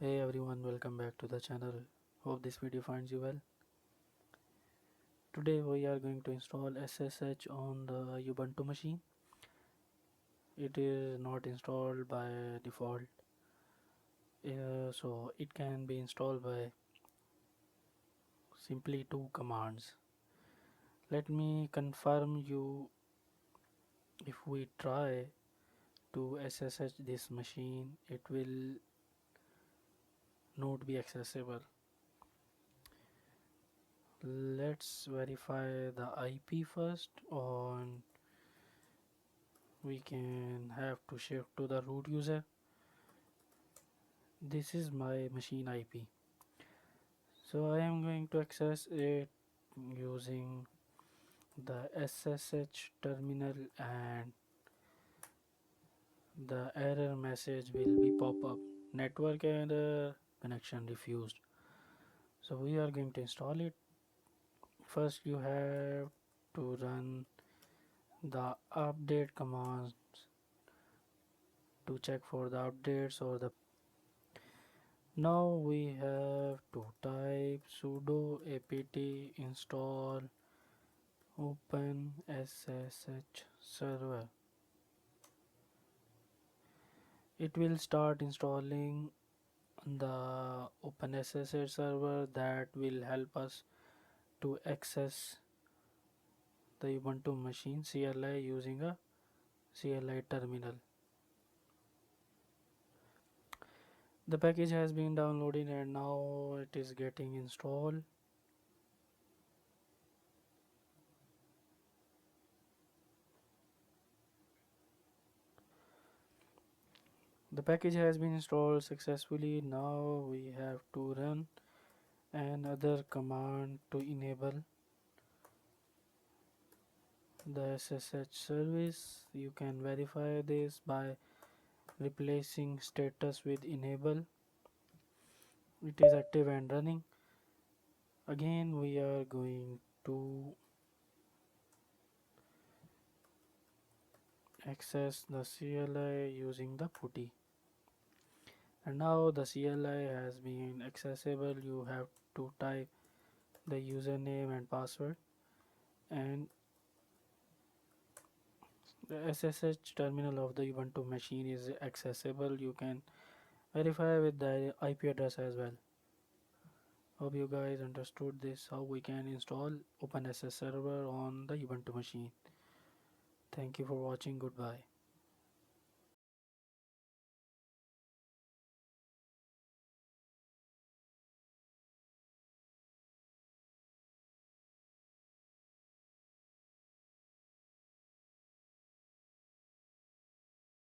Hey everyone, welcome back to the channel. Hope this video finds you well. Today we are going to install SSH on the Ubuntu machine. It is not installed by default, so it can be installed by simply two commands. Let me confirm you. If we try to SSH this machine, it will not be accessible. Let's verify the IP first. On we can have to shift to the root user. This is my machine IP, so I am going to access it using the SSH terminal, and the error message will be pop up: network error, connection refused. So we are going to install it. First you have to run the update commands to check for the updates or the. Now we have to type sudo apt install OpenSSH Server. It will start installing the OpenSSH server that will help us to access the Ubuntu machine CLI using a CLI terminal. The package has been downloaded and now it is getting installed. The package has been installed successfully. Now we have to run another command to enable the SSH service. You can verify this by replacing status with enable. It is active and running. Again we are going to access the CLI using the putty, and now the CLI has been accessible. You have to type the username and password, and the SSH terminal of the Ubuntu machine is accessible. You can verify with the IP address as well. Hope you guys understood this, how we can install OpenSSH server on the Ubuntu machine. Thank you for watching. Goodbye.